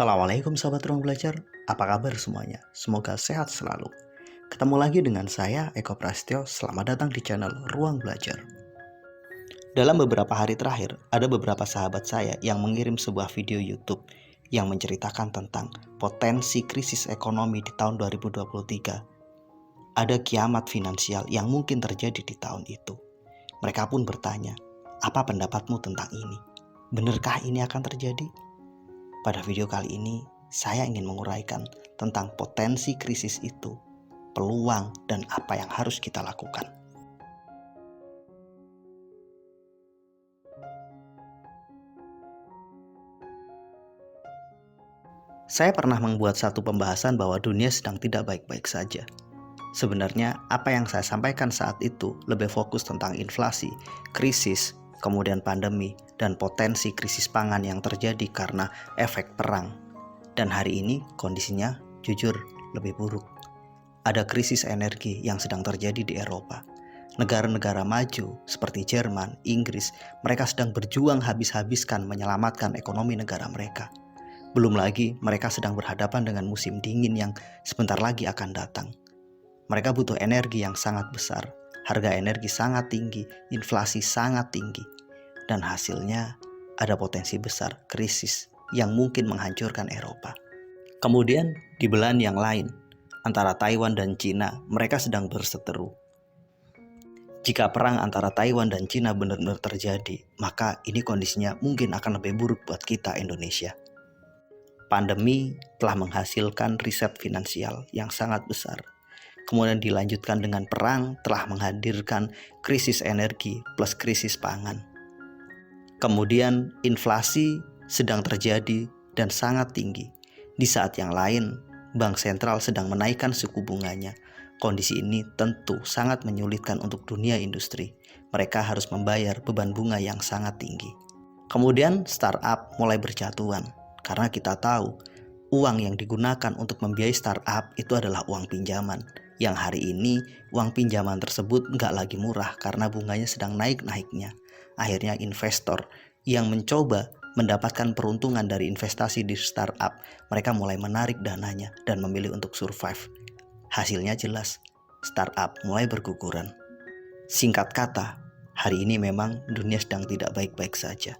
Assalamualaikum sahabat ruang belajar, apa kabar semuanya? Semoga sehat selalu. Ketemu lagi dengan saya Eko Prasetyo, selamat datang di channel Ruang Belajar. Dalam beberapa hari terakhir, ada beberapa sahabat saya yang mengirim sebuah video YouTube yang menceritakan tentang potensi krisis ekonomi di tahun 2023. Ada kiamat finansial yang mungkin terjadi di tahun itu. Mereka pun bertanya, apa pendapatmu tentang ini? Benarkah ini akan terjadi? Pada video kali ini, saya ingin menguraikan tentang potensi krisis itu, peluang, dan apa yang harus kita lakukan. Saya pernah membuat satu pembahasan bahwa dunia sedang tidak baik-baik saja. Sebenarnya, apa yang saya sampaikan saat itu lebih fokus tentang inflasi, krisis, kemudian pandemi, dan potensi krisis pangan yang terjadi karena efek perang. Dan hari ini kondisinya jujur lebih buruk. Ada krisis energi yang sedang terjadi di Eropa. Negara-negara maju seperti Jerman, Inggris, mereka sedang berjuang habis-habiskan menyelamatkan ekonomi negara mereka. Belum lagi mereka sedang berhadapan dengan musim dingin yang sebentar lagi akan datang. Mereka butuh energi yang sangat besar, harga energi sangat tinggi, inflasi sangat tinggi, dan hasilnya ada potensi besar krisis yang mungkin menghancurkan Eropa. Kemudian di belahan yang lain, antara Taiwan dan Cina, mereka sedang berseteru. Jika perang antara Taiwan dan Cina benar-benar terjadi, maka ini kondisinya mungkin akan lebih buruk buat kita Indonesia. Pandemi telah menghasilkan riset finansial yang sangat besar. Kemudian dilanjutkan dengan perang telah menghadirkan krisis energi plus krisis pangan. Kemudian inflasi sedang terjadi dan sangat tinggi. Di saat yang lain, Bank Sentral sedang menaikkan suku bunganya. Kondisi ini tentu sangat menyulitkan untuk dunia industri. Mereka harus membayar beban bunga yang sangat tinggi. Kemudian startup mulai berjatuhan. Karena kita tahu, uang yang digunakan untuk membiayai startup itu adalah uang pinjaman. Yang hari ini, uang pinjaman tersebut nggak lagi murah karena bunganya sedang naik-naiknya. Akhirnya investor yang mencoba mendapatkan peruntungan dari investasi di startup, mereka mulai menarik dananya dan memilih untuk survive. Hasilnya jelas, startup mulai berguguran. Singkat kata, hari ini memang dunia sedang tidak baik-baik saja.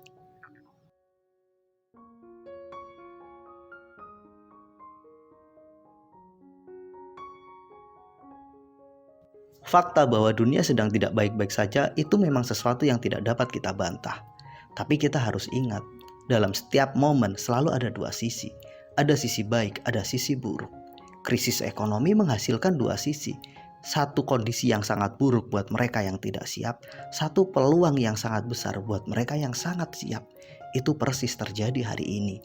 Fakta bahwa dunia sedang tidak baik-baik saja itu memang sesuatu yang tidak dapat kita bantah. Tapi kita harus ingat, dalam setiap momen selalu ada dua sisi. Ada sisi baik, ada sisi buruk. Krisis ekonomi menghasilkan dua sisi. Satu kondisi yang sangat buruk buat mereka yang tidak siap, satu peluang yang sangat besar buat mereka yang sangat siap. Itu persis terjadi hari ini.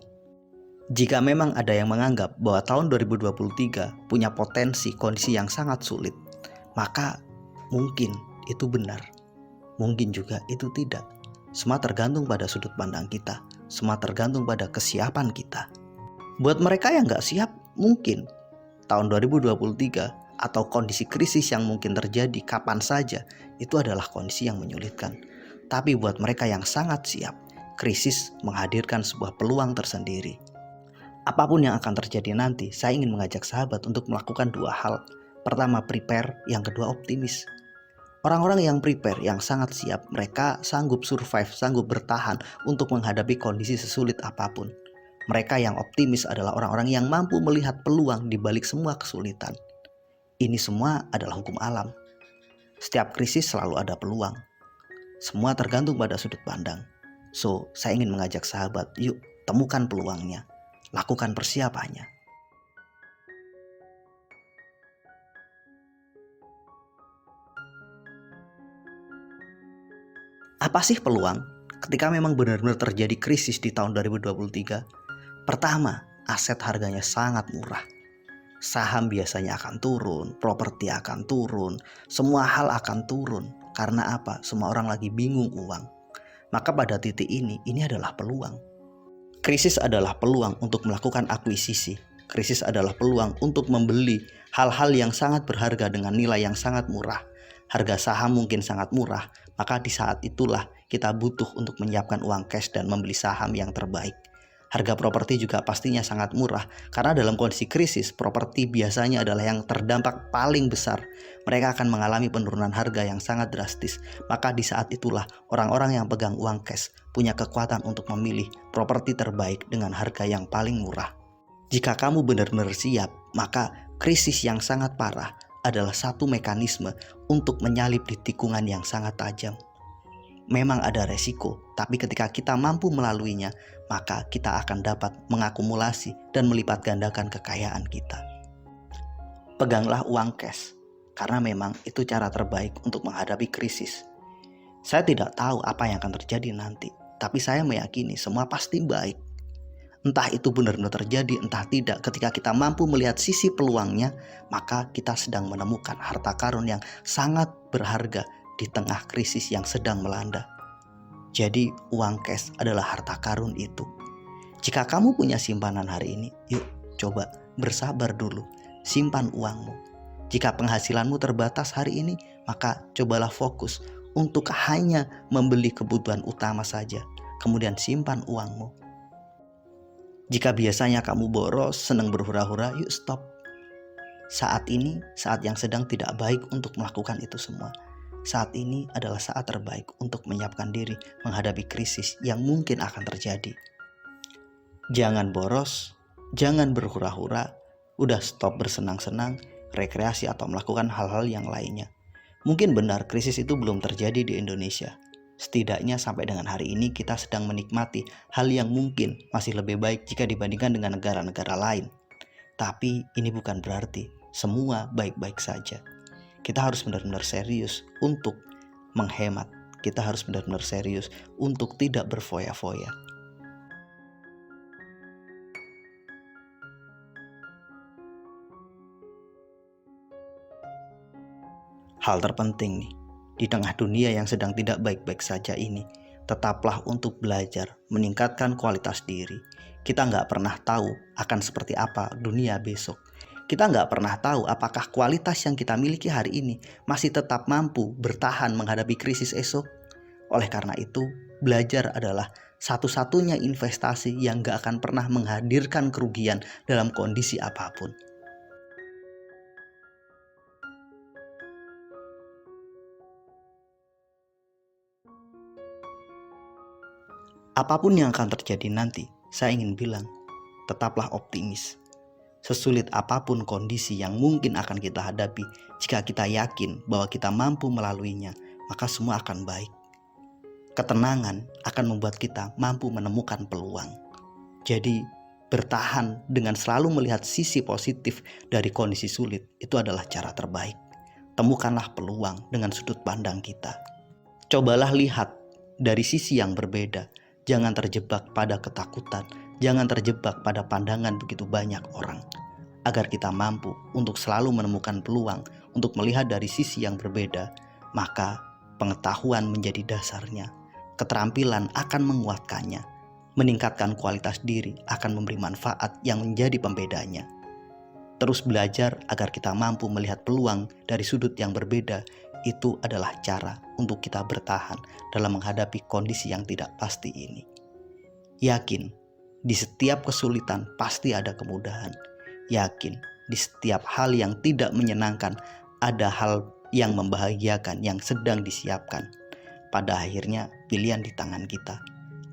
Jika memang ada yang menganggap bahwa tahun 2023 punya potensi kondisi yang sangat sulit, maka mungkin itu benar, mungkin juga itu tidak. Semua tergantung pada sudut pandang kita, semua tergantung pada kesiapan kita. Buat mereka yang gak siap, mungkin tahun 2023 atau kondisi krisis yang mungkin terjadi kapan saja, itu adalah kondisi yang menyulitkan. Tapi buat mereka yang sangat siap, krisis menghadirkan sebuah peluang tersendiri. Apapun yang akan terjadi nanti, saya ingin mengajak sahabat untuk melakukan dua hal. Pertama prepare, yang kedua optimis. Orang-orang yang prepare, yang sangat siap, mereka sanggup survive, sanggup bertahan untuk menghadapi kondisi sesulit apapun. Mereka yang optimis adalah orang-orang yang mampu melihat peluang di balik semua kesulitan. Ini semua adalah hukum alam. Setiap krisis selalu ada peluang. Semua tergantung pada sudut pandang. So, saya ingin mengajak sahabat, yuk temukan peluangnya, lakukan persiapannya. Apa sih peluang ketika memang benar-benar terjadi krisis di tahun 2023? Pertama, aset harganya sangat murah. Saham biasanya akan turun, properti akan turun, semua hal akan turun. Karena apa? Semua orang lagi bingung uang. Maka pada titik ini adalah peluang. Krisis adalah peluang untuk melakukan akuisisi. Krisis adalah peluang untuk membeli hal-hal yang sangat berharga dengan nilai yang sangat murah. Harga saham mungkin sangat murah, maka di saat itulah kita butuh untuk menyiapkan uang cash dan membeli saham yang terbaik. Harga properti juga pastinya sangat murah, karena dalam kondisi krisis, properti biasanya adalah yang terdampak paling besar. Mereka akan mengalami penurunan harga yang sangat drastis. Maka di saat itulah orang-orang yang pegang uang cash punya kekuatan untuk memilih properti terbaik dengan harga yang paling murah. Jika kamu benar-benar siap, maka krisis yang sangat parah adalah satu mekanisme untuk menyalip di tikungan yang sangat tajam. Memang ada resiko, tapi ketika kita mampu melaluinya, maka kita akan dapat mengakumulasi dan melipat gandakan kekayaan kita. Peganglah uang cash, karena memang itu cara terbaik untuk menghadapi krisis. Saya tidak tahu apa yang akan terjadi nanti, tapi saya meyakini semua pasti baik. Entah itu benar-benar terjadi, entah tidak, ketika kita mampu melihat sisi peluangnya, maka kita sedang menemukan harta karun yang sangat berharga di tengah krisis yang sedang melanda. Jadi uang cash adalah harta karun itu. Jika kamu punya simpanan hari ini, yuk coba bersabar dulu, simpan uangmu. Jika penghasilanmu terbatas hari ini, maka cobalah fokus untuk hanya membeli kebutuhan utama saja, kemudian simpan uangmu. Jika biasanya kamu boros, senang berhura-hura, yuk stop. Saat ini, saat yang sedang tidak baik untuk melakukan itu semua. Saat ini adalah saat terbaik untuk menyiapkan diri menghadapi krisis yang mungkin akan terjadi. Jangan boros, jangan berhura-hura, udah stop bersenang-senang, rekreasi atau melakukan hal-hal yang lainnya. Mungkin benar krisis itu belum terjadi di Indonesia. Setidaknya sampai dengan hari ini kita sedang menikmati hal yang mungkin masih lebih baik jika dibandingkan dengan negara-negara lain. Tapi ini bukan berarti semua baik-baik saja. Kita harus benar-benar serius untuk menghemat. Kita harus benar-benar serius untuk tidak berfoya-foya. Hal terpenting nih, di tengah dunia yang sedang tidak baik-baik saja ini, tetaplah untuk belajar, meningkatkan kualitas diri. Kita nggak pernah tahu akan seperti apa dunia besok. Kita nggak pernah tahu apakah kualitas yang kita miliki hari ini masih tetap mampu bertahan menghadapi krisis esok. Oleh karena itu, belajar adalah satu-satunya investasi yang nggak akan pernah menghadirkan kerugian dalam kondisi apapun. Apapun yang akan terjadi nanti, saya ingin bilang, tetaplah optimis. Sesulit apapun kondisi yang mungkin akan kita hadapi, jika kita yakin bahwa kita mampu melaluinya, maka semua akan baik. Ketenangan akan membuat kita mampu menemukan peluang. Jadi, bertahan dengan selalu melihat sisi positif dari kondisi sulit, itu adalah cara terbaik. Temukanlah peluang dengan sudut pandang kita. Cobalah lihat dari sisi yang berbeda. Jangan terjebak pada ketakutan, jangan terjebak pada pandangan begitu banyak orang. Agar kita mampu untuk selalu menemukan peluang untuk melihat dari sisi yang berbeda, maka pengetahuan menjadi dasarnya. Keterampilan akan menguatkannya. Meningkatkan kualitas diri akan memberi manfaat yang menjadi pembedanya. Terus belajar agar kita mampu melihat peluang dari sudut yang berbeda. Itu adalah cara untuk kita bertahan dalam menghadapi kondisi yang tidak pasti ini. Yakin, di setiap kesulitan pasti ada kemudahan. Yakin, di setiap hal yang tidak menyenangkan ada hal yang membahagiakan yang sedang disiapkan. Pada akhirnya pilihan di tangan kita.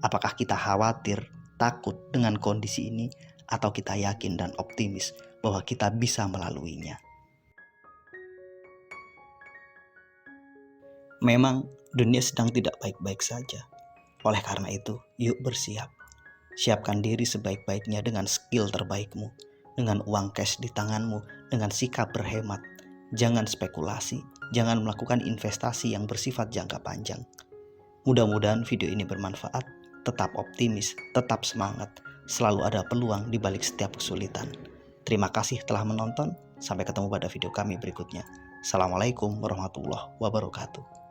Apakah kita khawatir, takut dengan kondisi ini, atau kita yakin dan optimis bahwa kita bisa melaluinya. Memang dunia sedang tidak baik-baik saja. Oleh karena itu, yuk bersiap. Siapkan diri sebaik-baiknya dengan skill terbaikmu, dengan uang cash di tanganmu, dengan sikap berhemat. Jangan spekulasi, jangan melakukan investasi yang bersifat jangka panjang. Mudah-mudahan video ini bermanfaat. Tetap optimis, tetap semangat. Selalu ada peluang di balik setiap kesulitan. Terima kasih telah menonton. Sampai ketemu pada video kami berikutnya. Assalamualaikum warahmatullahi wabarakatuh.